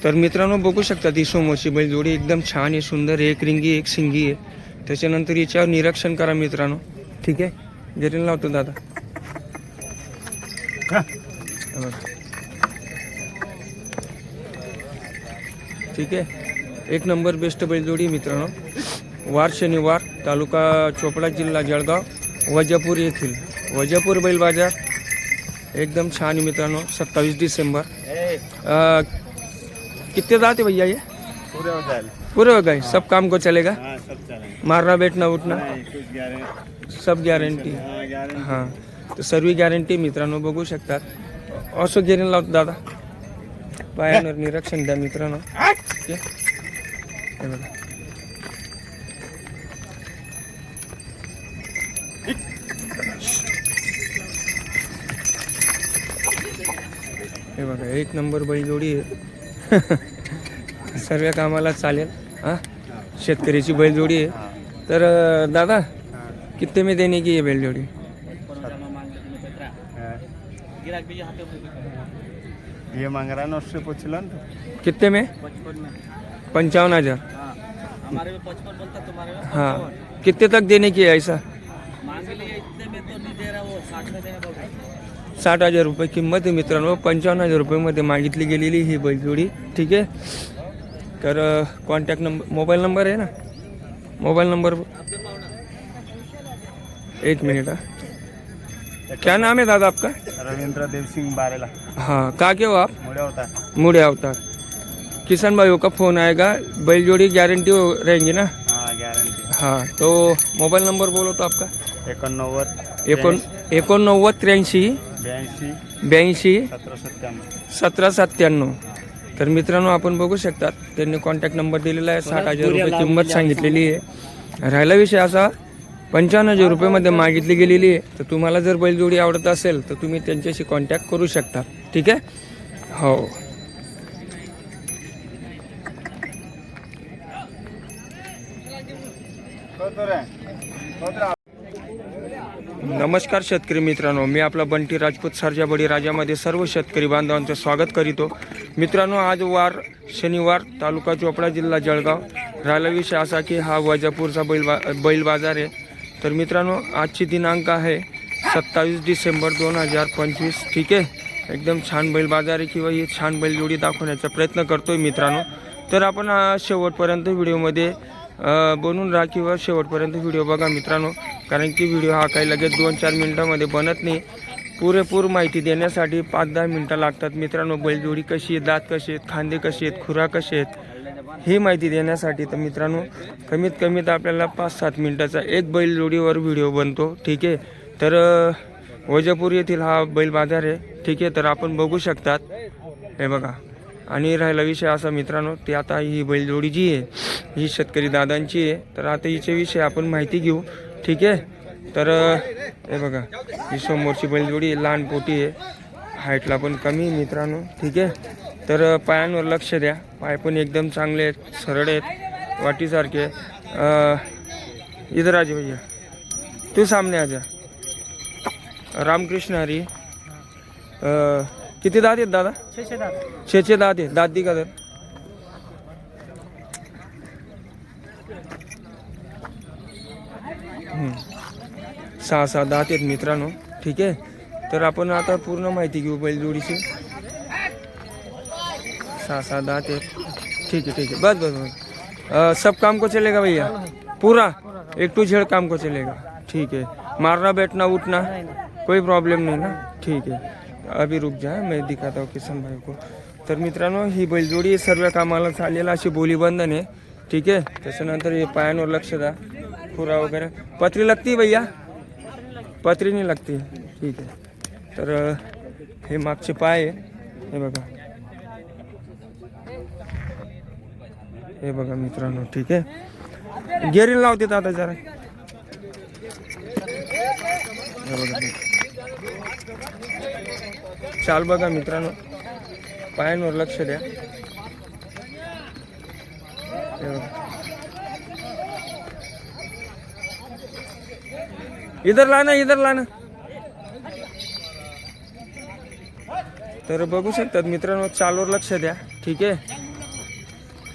तर मित्रांनो बघू शकता ती समोरची बैलजोडी एकदम छान आहे, सुंदर आहे, एक रिंगी एक शिंगी आहे. त्याच्यानंतर याच्यावर निरीक्षण करा मित्रांनो. ठीक आहे, गेरीला लावतो दादा. ठीक आहे, एक नंबर बेस्ट बैलजोडी मित्रांनो. वार शनिवार, तालुका चोपडा, जिल्हा जळगाव, वजापूर येथील वजापूर बैल बाजार एकदम छान मित्रांनो. 27 डिसेंबर. कितने दांत है भैया ये? पूरे हो गए. सब काम को चलेगा? मारना बैठना उठना सब गॅरंटी. हां, तर सर्व गॅरंटी मित्रांनो बघू शकतात. असं गेरेन लावतो दादा. पायावर निरीक्षण द्या मित्रांनो. हे बघा, हे बघा एक नंबर बैलजोडी आहे. सर्व कामाला चालेल. हां, शेतकऱ्याची बैलजोडी आहे. तर दादा कितने में देने की ये बैलजोडी? ये मांग रहा है, उससे पूछ लो ना. कितने में? 55,000. हमारे में 55 बोलता, तुम्हारे में हाँ, कितने तक देने की है ऐसा? मांगे लिए इतने में तो नहीं दे रहा, वो 60 में देने बोल रहा है. 60,000 रुपये किंमत आहे मित्रांनो. 55,000 रुपयेमध्ये मागितली गेलेली ही बैलजोडी. ठीक आहे, तर कॉन्टॅक्ट नंबर, मोबाईल नंबर आहे ना? मोबाईल नंबर एक मिनट. क्या नाम है दादा आपका? रविंद्र देव सिंह बारेला. हाँ, कहाँ के हो आप? मुड़े होता है. मुड़े अवतार. किसान भाइयों का फ़ोन आएगा, बैलजोड़ी गारंटी रहेंगी ना? हाँ, गारंटी. हाँ, तो मोबाइल नंबर बोलो तो आपका. 89 83 82 1797. 1797. तर मित्रांनो आपण बघू शकतात त्यांनी कॉन्टॅक्ट नंबर दिलेला आहे. 60,000 रुपये किंमत सांगितलेली आहे. राहिला विषय असा 55,000 रुपयेमध्ये मागितली गेलेली आहे. तर तुम्हाला जर बैलजोडी आवडत असेल तर तुम्ही त्यांच्याशी कॉन्टॅक्ट करू शकता. ठीक आहे, हो. नमस्कार शेतकरी मित्रांनो, मी आपला बंटी राजपूत सर्जा बडी राजामध्ये सर्व शेतकरी बांधवांचं स्वागत करीतो. मित्रांनो, आज वार शनिवार, तालुका चोपडा, जिल्हा जळगाव. राहिला विषय असा की हा वजापूरचा बैल बाजार आहे. तर मित्रांनो, आजची दिनांक आहे 27 डिसेंबर 2025. ठीक आहे, एकदम छान बैल बाजार आहे किंवा ही छान बैलजोडी दाखवण्याचा प्रयत्न करतोय मित्रांनो. तर आपण शेवटपर्यंत व्हिडिओमध्ये बनून राहा किंवा शेवटपर्यंत व्हिडिओ बघा मित्रांनो. कारण की व्हिडिओ हा काही लगेच 2-4 मिनटामध्ये बनत नाही. पुरेपूर माहिती देण्यासाठी 5-10 मिनटं लागतात मित्रांनो. बैलजोडी कशी आहे, दात कसे आहेत, खांदे कसे आहेत, खुरा कसे आहेत, ही माहिती देण्यासाठी. तर मित्रांनो, कमीत कमीत आपल्याला 5-7 मिनटाचा एक बैलजोडीवर व्हिडिओ बनतो. ठीक आहे, तर वजापूर येथील हा बैल बाजार आहे. ठीक आहे, तर आपण बघू शकतात. हे बघा, आणि राहिला विषय असा मित्रांनो, ते आता ही बैलजोडी जी आहे ही शेतकरी दादांची आहे. तर आता हिच्याविषयी आपण माहिती घेऊ. ठीक आहे, तर हे बघा ही समोरची बैलजोडी लहान पोटी आहे, हाईटला पण कमी मित्रांनो. ठीक आहे, तर पायांवर लक्ष द्या. पाय पण एकदम चांगले आहेत, सरळ आहेत, वाटीसारखे. इधर आजा भैया, तू सामने आजा. रामकृष्ण हरी. किती दात आहेत दादा? 6 दात आहेत. दात दी का तर? सहा दात आहेत मित्रांनो. ठीक आहे, तर आपण आता पूर्ण माहिती घेऊ बैलजोडीची. 6 दात आहेत. ठीक है, बस बस बस. सब काम को चलेगा भैया? पूरा A to Z काम को चलेगा. ठीक है, मारना बैठना उठना कोई प्रॉब्लेम नहीं ना? ठीक है, अभी रुक जा, मैं दिखाता हूँ किसान भाई को. तर मित्रांनो, ही बैलजोडी सर्व कामाला चालेल अशी बोलीबंधन आहे. ठीक आहे, त्याच्यानंतर हे पायांवर लक्ष द्या. खुरा वगैरे पत्री लागती भैया? पत्री नाही लागती. ठीक आहे, तर हे मागचे पाय आहे. हे बघा, हे बघा मित्रांनो. ठीक आहे, गेरीला लावते आता जरा. हे बघा, चाल बघा मित्रांनो, पायांवर लक्ष द्या. इधर लाना, इधर लाना. तर बघू शकतात मित्रांनो, चालवर लक्ष द्या. ठीक आहे,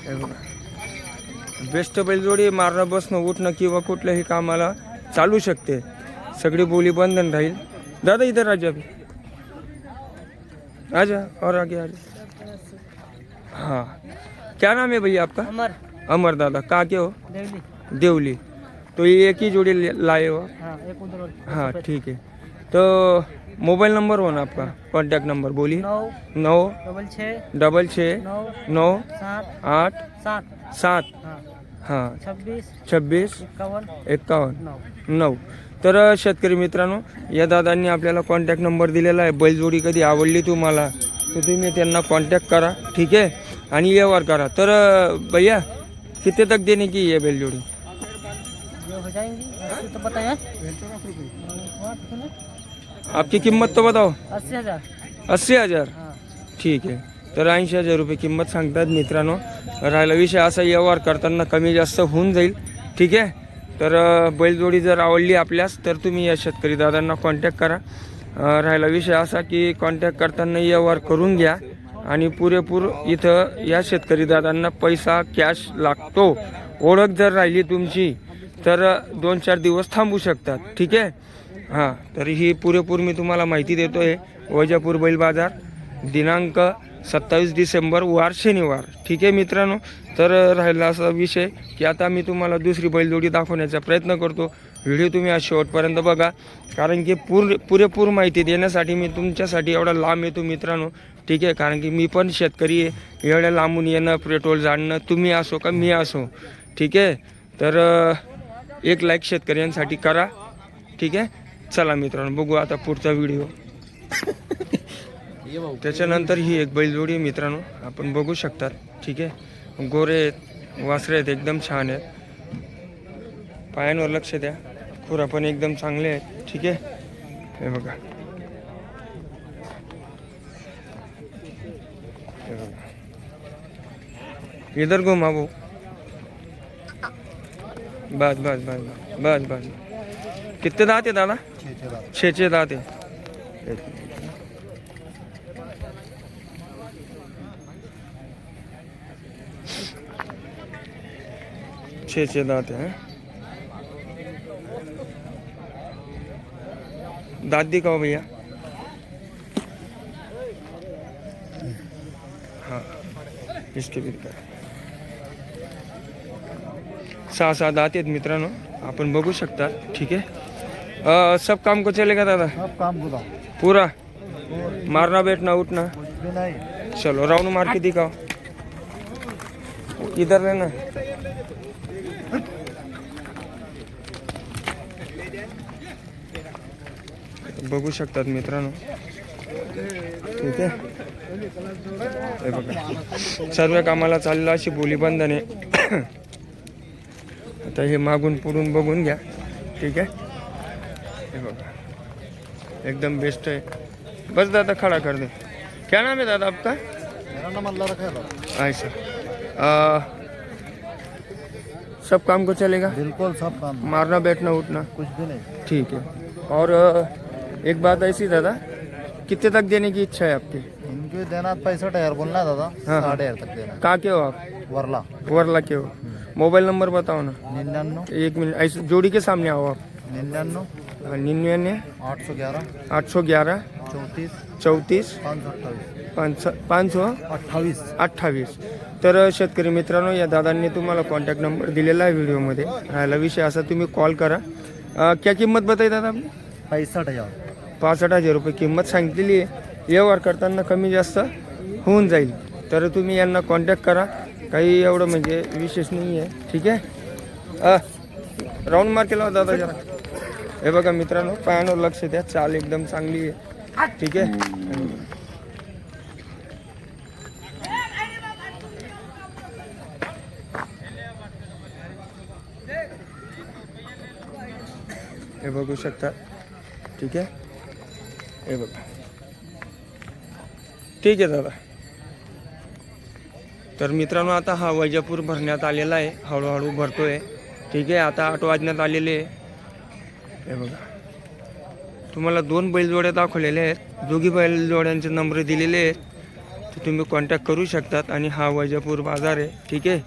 हे बघा बेस्ट बैलजोडी मारणं बसणं उठणं किंवा कुठल्याही कामाला चालू शकते. सगळी बोली बंधन राहील. दादा इधर राजा अभी आजा और आगे आजा. हाँ, क्या नाम है भैया आपका? अमर अमर. दादा कहाँ के हो? देवली. देवली. तो ये एक ही जोड़ी लाए हो? हाँ, एक उधर हाँ ठीक है. तो मोबाइल नंबर हो ना आपका, कॉन्टैक्ट नंबर बोलिए. 9 डबल 6 9 9 7 8 7 7 हाँ हां 26 26 51 51 9. तर शेतकरी मित्रांनो, या दादांनी आपल्याला कॉन्टॅक्ट नंबर दिलेला आहे. बैलजोडी कधी आवडली तुम्हाला तर तुम्ही त्यांना कॉन्टॅक्ट करा. ठीक आहे, आणि व्यवहार करा. तर भैया कितने तक देने की है बैलजोड़ी? जो हो जाएंगी 80 तो बताएं. आपकी किंमत तो बताओ. 80,000. 80,000. हाँ. ठीक आहे. तर 80,000 रुपये किंमत सांगतात मित्रांनो. राहिला विषय असा, व्यवहार करताना कमी जास्त होऊन जाईल. ठीक आहे, तर बैलजोडी जर आवडली आपल्यास तर तुम्ही या शेतकरी दादांना कॉन्टॅक्ट करा. राहिला विषय असा की कॉन्टॅक्ट करताना व्यवहार करून घ्या आणि पुरेपूर इथं या शेतकरी दादांना पैसा कॅश लागतो. ओळख जर राहिली तुमची तर 2-4 दिवस थांबू शकतात. ठीक आहे. हां, तर ही पुरेपूर मी तुम्हाला माहिती देतो आहे. वैजापूर बैल बाजार दिनांक 27 डिसेंबर वार शनिवार. ठीक आहे मित्रांनो. तर राहिला असा विषय की आता मी तुम्हाला दुसरी बैलजोडी दाखवण्याचा प्रयत्न करतो. व्हिडिओ तुम्ही आज शेवटपर्यंत बघा, कारण की पुरेपूर माहिती देण्यासाठी मी तुमच्यासाठी एवढा लांब येतो मित्रांनो. ठीक आहे, कारण की मी पण शेतकरी आहे. एवढ्या लांबून येणं, पेट्रोल जाणणं, तुम्ही असो का मी असो. ठीक आहे, तर एक लाईक शेतकऱ्यांसाठी करा. ठीक आहे, चला मित्रांनो बघू आता पुढचा व्हिडिओ. त्याच्यानंतर ही एक बैलजोडी मित्रांनो आपण बघू शकतात. ठीक आहे, गोरे आहेत, वासरे आहेत, एकदम छान आहेत. पायांवर लक्ष द्या, खुरा पण एकदम चांगले आहेत. ठीक आहे, हे बघा, हे बघा. इधर घुमा भाऊ. बस बस बस बस बस. कितने दांत है दादा? 6 दांत है. 6 दांत है. दांत दिखाओ भैया. हाँ, इसके भी दिखा. 6 दांत आहेत मित्रांनो, आपण बघू शकता. ठीक है, सब काम को चलेगा दादा? सब काम बुला पूरा मारना बैठना उठना. नहीं. चलो राउंड मार के दिखाओ. इधर रहना. बघू शकतात मित्रांनो. ठीक आहे, हे बघा सर्व कामाला चाललं अशी बोली बंधन आहे. आता हे मागून पुढून बघून घ्या. ठीक आहे, हे बघा एकदम बेस्ट है. बस दादा खड़ा कर दे. क्या नाम है दादा आपका? मेरा नाम अल्लाह रखा है. ऐसा सब काम को चलेगा? बिल्कुल सब काम, मारना बैठना उठना कुछ भी नहीं. ठीक है. और एक बात ऐसी दादा, कितने तक देने की इच्छा है आपकी? इनके देना 65,000 बोलना है दादा. हाँ. 60,000 तक देना. कहाँ के हो आप? वरला. वर्ला के हो. मोबाइल नंबर बताओ ना. 99 एक मिनट, ऐसे जोड़ी के सामने आओ आप. 99 99 811 811 34 34 528. 528. तर शेतकरी मित्रांनो, या दादांनी तुम्हाला कॉन्टॅक्ट नंबर दिलेला आहे व्हिडिओमध्ये. राहिला विषय असा, तुम्ही कॉल करा. क्या किंमत बताई दादा आपली? 65,000. 65,000 रुपये किंमत सांगितलेली आहे. व्यवहार करताना कमी जास्त होऊन जाईल. तर तुम्ही यांना कॉन्टॅक्ट करा. काही एवढं म्हणजे विशेष नाही आहे. ठीक आहे, राऊंड मार केला दादा जरा. हे बघा मित्रांनो, पायांवर लक्ष द्या, चाल एकदम चांगली आहे. ठीक आहे, हे बघू शकता. ठीक आहे, हे बघा. ठीक आहे दादा. तर मित्रांनो, आता हा वैजापूर भरण्यात आलेला आहे, हळूहळू भरतोय. ठीक आहे, आता 8 वाजण्यात आलेले आहे. हे बघा तुम्हाला 2 बैलजोड्या दाखवलेले आहेत. दोघी बैलजोड्यांचे नंबर दिलेले आहेत, तर तुम्ही कॉन्टॅक्ट करू शकतात. आणि हा वैजापूर बाजार आहे. ठीक आहे,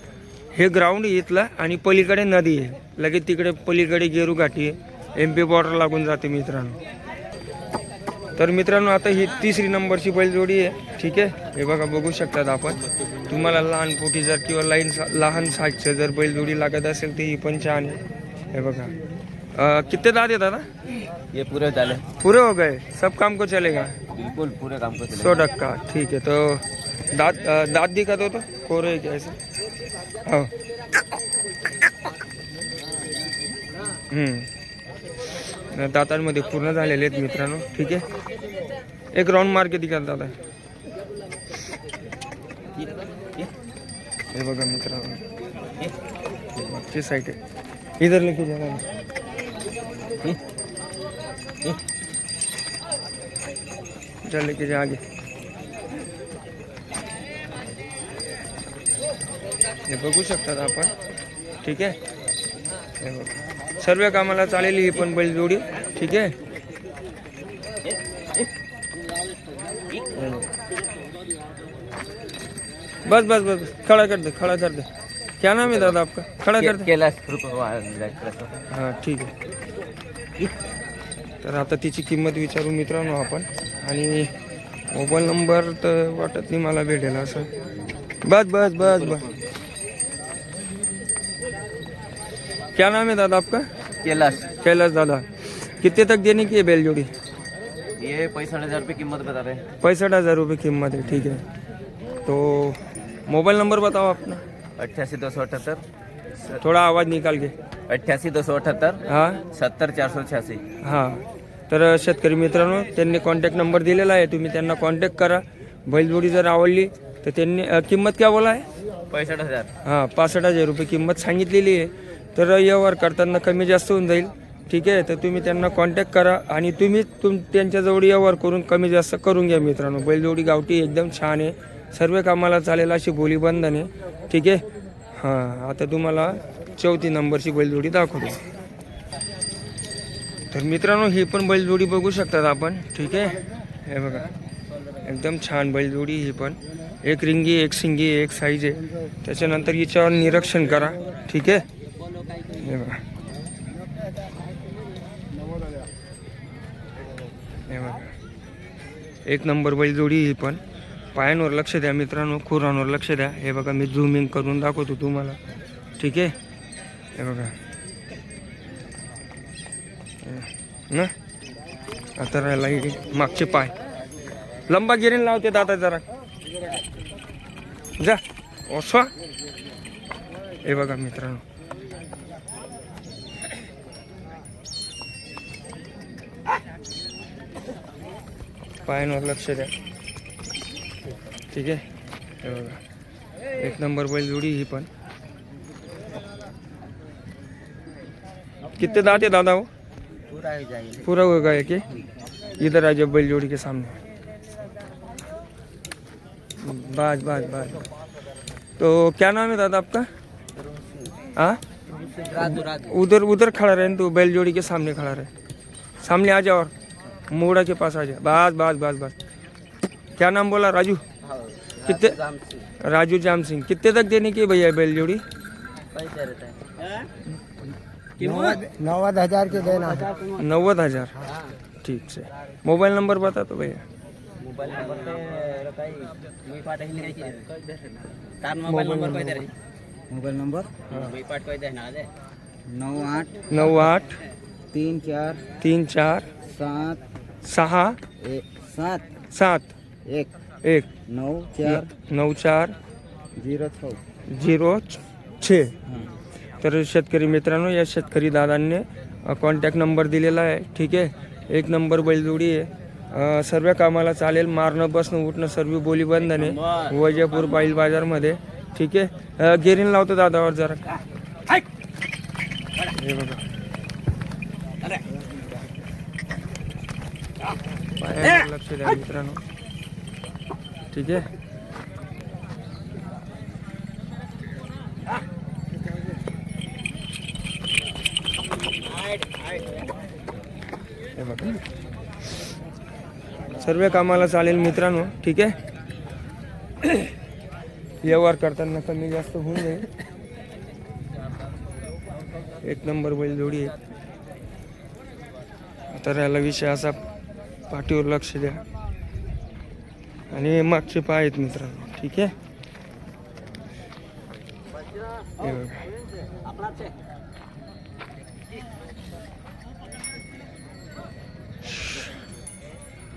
हे ग्राउंड इथला आणि पलीकडे नदी आहे. लगेच तिकडे पलीकडे गेरू घाटी आहे, MP बॉर्डर लागून जाते मित्रांनो. तर मित्रांनो आता ही 3री नंबरची बैलजोडी आहे. ठीक आहे, हे बघा बघू शकतात आपण. तुम्हाला लहान पोटी जर किंवा लहान साईजचं जर बैलजोडी लागत असेल तर ही पण छान आहे. हे बघा कितने दांत है दादा? ये पूरे डाले पूरे हो गए, सब काम को चलेगा? बिल्कुल पूरे काम को चलेगा। 100%. ठीक है, तो दांत दिखा दो तो कोरे है क्या ऐसे? हाँ. दातांमध्ये पूर्ण झालेले आहेत मित्रांनो. ठीक आहे, एक राऊंड मार के दिखा दादा. हे बघा मित्रांनो, मागची साईड आहे. इधर लेके जाना. चल लेके जा आगे. हे बघू शकतात आपण. ठीक आहे, हे बघा सर्व कामाला चालेल ही पण बैलजोडी. ठीक आहे, बस बस बस खड़ा कर दे, खड़ा कर दे. क्या नाम है दादा आपका? खड़ा कर दे. कैलाश। हां ठीक आहे. तर आता तिची किंमत विचारू मित्रांनो आपण. आणि मोबाईल नंबर तर वाटत नाही मला भेटेल असं. बस बस बस बस. क्या नाम है दादा आपका? कैलाश। कैलाश दादा, कितने तक देने की है बैल जोड़ी? ये 65,000 रुपये कीमत बता रहे हैं। 65,000 रुपये कीमत है. ठीक है, तो मोबाइल नंबर बताओ अपना. 88,278। थोड़ा आवाज़ निकाल के. 88,278 हां 70,486। हां. तर शेतकरी मित्रांनो त्यांनी कॉन्टॅक्ट नंबर दिलेला आहे, तुम्ही त्यांना कॉन्टॅक्ट करा. बैलजोडी जर आवडली तर त्यांनी किंमत क्या बोला आहे? 65,000। हां 65,000 रुपये किंमत सांगितलेली आहे. तर व्यवहार करताना कमी जास्त होऊन जाईल. ठीक आहे, तर तुम्ही त्यांना कॉन्टॅक्ट करा आणि तुम्ही त्यांच्याजवळ व्यवहार करून कमी जास्त करून घ्या मित्रांनो. बैलजोडी गावठी एकदम छान आहे, सर्व कामाला चालेल अशी बोली बंधन आहे. ठीक आहे. हां आता तुम्हाला 34 नंबरची बैलजोडी दाखवतो. तर मित्रांनो ही पण बैलजोडी बघू शकतात आपण. ठीक आहे, हे बघा एकदम छान बैलजोडी ही पण. एक रिंगी, एक सिंगी, एक साईज आहे. त्याच्यानंतर हिच्यावर निरीक्षण करा. ठीक आहे, हे बघा हे बघा एक नंबर बैलजोडी ही पण. पायांवर लक्ष द्या मित्रांनो, खुरांवर लक्ष द्या. हे बघा मी झूमिंग करून दाखवतो तुम्हाला. ठीक आहे, हे बघा ना. आता राहिला हे मागचे पाय. लंबा गिरीन लावते दादा जरा जा ओसवा. हे बघा मित्रांनो, पायांवर लक्ष द्या. ठीक आहे, हे बघा एक नंबर बैलजोडी ही पण. कितने दांत है दादा वो? पूरा हो गया कि इधर आ जाओ बैलजोड़ी के सामने. बस बस बस. तो क्या नाम है दादा आपका? हाँ उधर उधर खड़ा रहे तो बैलजोड़ी के सामने खड़ा रहे. सामने आ जाओ और मोड़ा के पास आ जाओ. बस बस बस बस. क्या नाम बोला? राजू. कितने? राजू जाम सिंह. कितने तक देने की भैया बैलजोड़ी? 90,000 के देना. 90,000. ठीक से. मोबाइल नंबर बता तो भैया. Mobile number mobile number 98 98 34 34 6 7 7 1 1 94 94 06. तर शेतकरी मित्रांनो या शेतकरी दादांनी कॉन्टॅक्ट नंबर दिलेला आहे. ठीक आहे, एक नंबर बैलजोडी आहे. सर्व कामाला चालेल, मारणं बसणं उठणं सर्व बोली बंधन आहे वैजापूर बैल बाजारमध्ये. ठीक आहे, गिरीन लावतो दादावर जरा. हे बघा पायावर लक्ष द्या मित्रांनो. ठीक आहे, हे बघा सर्व कामाला चालेल मित्रांनो. ठीक आहे. व्यवहार करताना कमी जास्त होऊन जाईल. एक नंबर बैलजोडी आहे. आता राहिला विषय असा, पाठीवर लक्ष द्या आणि मागचे पाय आहेत मित्रांनो. ठीक आहे. हे बघा.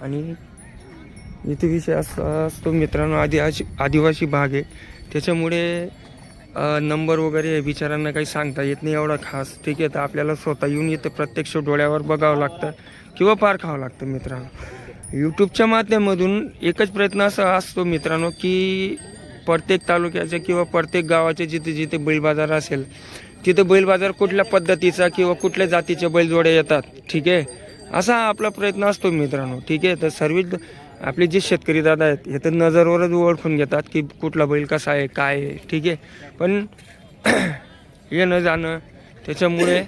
आणि इथे विषय असा असतो मित्रांनो, आदिवासी भाग आहे त्याच्यामुळे नंबर वगैरे बिचारांना काही सांगता येत नाही एवढा खास. ठीक आहे. तर आपल्याला स्वतः येऊन इथं प्रत्यक्ष डोळ्यावर बघावं लागतं किंवा पार खावं लागतं मित्रांनो. यूट्यूबच्या माध्यमातून एकच प्रयत्न असा असतो मित्रांनो की प्रत्येक तालुक्याचे किंवा प्रत्येक गावाचे जिथे जिथे बैल बाजार असेल तिथं बैल बाजार कुठल्या पद्धतीचा किंवा कुठल्या जातीचे बैलजोड्या येतात. ठीक आहे. असा आपला प्रयत्न असतो मित्रांनो. ठीक आहे. तर सर्व आपले जे शेतकरी दादा आहेत हे तर नजरवरच ओळखून घेतात की कुठला बैल कसा आहे काय आहे. ठीक आहे. पण येणं जाणं त्याच्यामुळे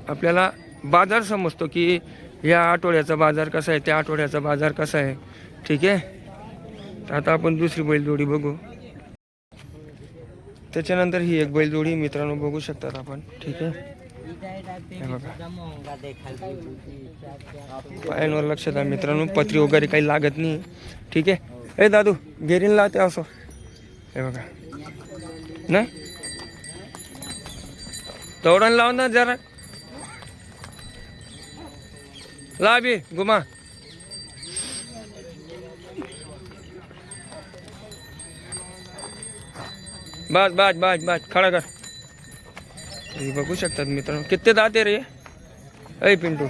आपल्याला बाजार समजतो की या आठवड्याचा बाजार कसा आहे, त्या आठवड्याचा बाजार कसा आहे. ठीक आहे. तर आता आपण दुसरी बैलजोडी बघू. त्याच्यानंतर ही एक बैलजोडी मित्रांनो बघू शकतात आपण. ठीक आहे. हे बघा. पायांवर लक्ष द्या मित्रांनो, पत्री वगैरे काही लागत नाही. ठीक आहे. ए दादू गेरीन लावते असो. हे बघा. नाही तोडण लाव ना जरा, लाभी घुमा. बस बस बस बस खडा कर. हे बघू शकतात मित्रांनो. कितने दाते रे? अय पिंटू,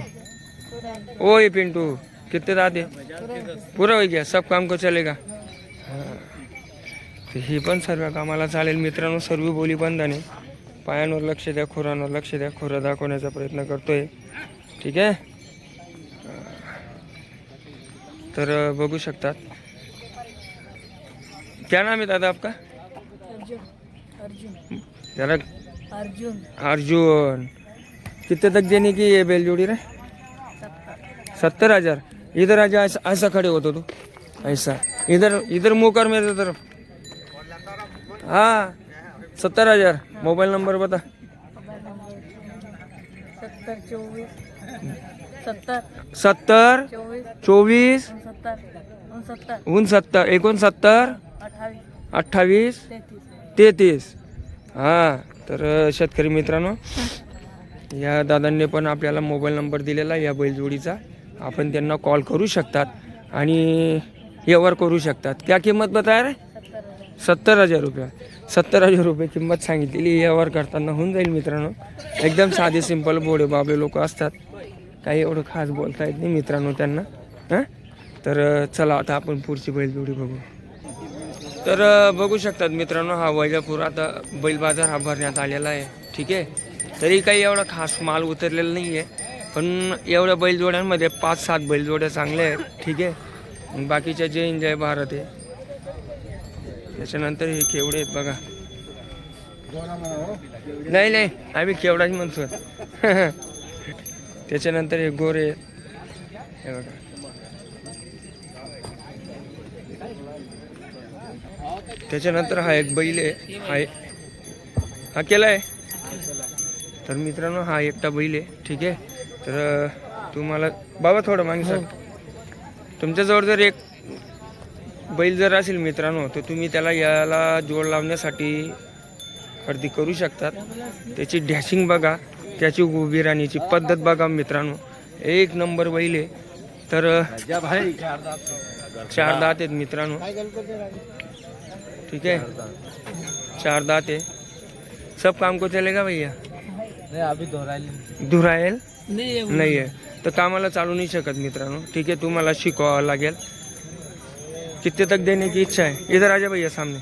ओए पिंटू कितने दाते? पूरा हो गया, सब काम को चलेगा. हाँ. तर ही पण सर्व कामाला चालेल मित्रांनो. सर्व बोली बंधने. पायांवर लक्ष द्या, खुरांवर लक्ष द्या. खुरा दाखवण्याचा प्रयत्न करतोय. ठीक आहे. तर बघू शकतात. क्या नाम है दादा आपका? जरा अर्जुन. कितने तक देने की ये बैलजोड़ी रे? 70,000. इधर आजा, ऐसा खड़े हो तो तू ऐसा. इधर मुँह कर मेरे तरफ. हाँ 70,000. मोबाइल नंबर बता. 70 24 69 28 33. हां. तर शेतकरी मित्रांनो, या दादांनी पण आपल्याला मोबाईल नंबर दिलेला या बैलजोडीचा. आपण त्यांना कॉल करू शकतात आणि व्यवहार करू शकतात. क्या किंमत बताया रे? 70,000 रुपये. 70,000 रुपये किंमत सांगितलेली. व्यवहार करताना होऊन जाईल मित्रांनो. एकदम साधे सिंपल बोडे बाबे लोक असतात. काही एवढं खास बोलता येत नाही मित्रांनो त्यांना. हां. तर चला आता आपण पुढची बैलजोडी बघू. तर बघू शकतात मित्रांनो, हा वैजापूर आता बैल बाजार हा भरण्यात आलेला आहे. ठीक आहे. तरी काही एवढा खास माल उतरलेला नाही आहे, पण एवढ्या बैलजोड्यांमध्ये 5-7 बैलजोड्या चांगल्या आहेत. ठीक आहे. बाकीच्या जे एन्जॉय भारत आहे. त्याच्यानंतर हे केवढे आहेत बघा. नाही नाही आम्ही केवढाच म्हणतो. त्याच्यानंतर हे गोरे हे बघा. त्याच्यानंतर हा एक बैल आहे. हा केला आहे. तर मित्रांनो हा एकटा बैल आहे. ठीक आहे. तर तुम्हाला बाबा थोडं मागे सर, तुमच्याजवळ जर एक बैल जर असेल मित्रांनो, तर तुम्ही त्याला याला जोड लावण्यासाठी खरेदी करू शकतात. त्याची डॅशिंग बघा, त्याची उभी राहण्याची पद्धत बघा मित्रांनो. एक नंबर बैल आहे. तर 4 दात आहेत मित्रांनो. ठीक है. 4 दात है. सब काम को चलेगा भैया? नहीं अभी धुरायल नाही आहे. तर कामाला चालू नाही शकत मित्रांनो. ठीक आहे. तुम्हाला शिकवावं लागेल. कितने तक देने की इच्छा है? इधर आजा भैया सामने.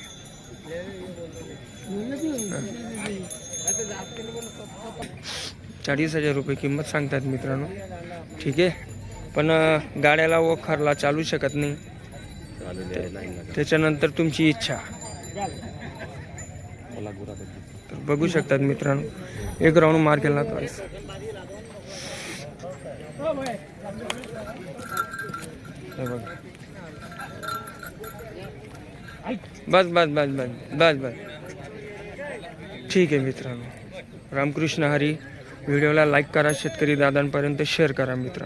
40,000 रुपये किंमत सांगतात मित्रांनो. ठीक आहे. पण गाड्याला वखरला चालू शकत नाही. त्याच्यानंतर तुमची इच्छा. तर बघू शकतात मित्रांनो, एक राऊंड मार केला तर हे बघा. बस बस बस बस बस बस. ठीक आहे मित्रांनो. रामकृष्ण हरी. व्हिडिओला लाईक करा, शेतकरी दादांपर्यंत शेअर करा मित्र.